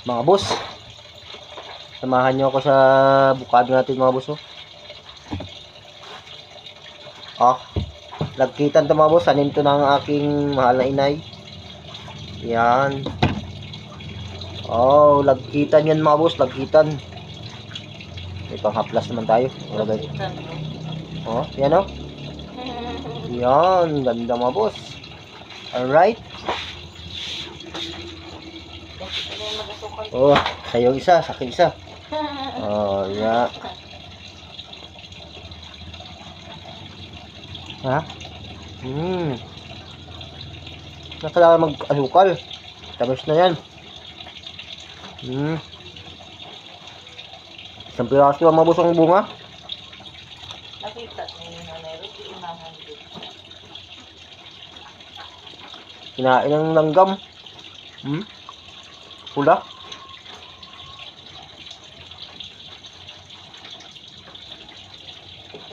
Mga boss, samahan nyo ako sa bukado natin mga boss. Lagkitan to mga boss. Anin to ng aking mahal na inay. Yan. Lagkitan yan mga boss. Lagkitan. May panghaplas naman tayo. Yan o. Yan. Ganda mga boss. Alright. Sa'yo isa. Sa akin isa. Yeah. Na kailangan mag-asukal. Tapos na yan. Isang piraso ang mabusong bunga. Nakita niyo na meron iunahan din. Kinain ng langgam. Pula.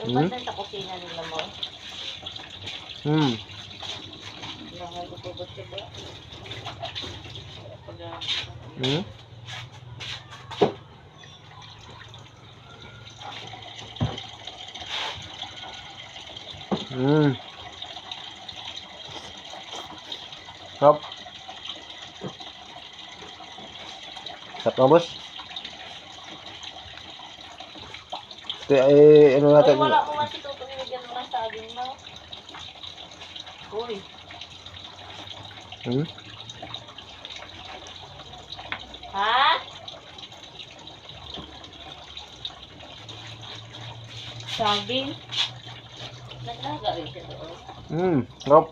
Yung sa kusina nila mo? Nakagupubot ka ba? Sarap. Sarap na boss. Ano natin? Wala mo nga si Toto, binigyan mo ng saging mo. Uy. Ha? Saging? Naglaga rin siya doon. Sarap.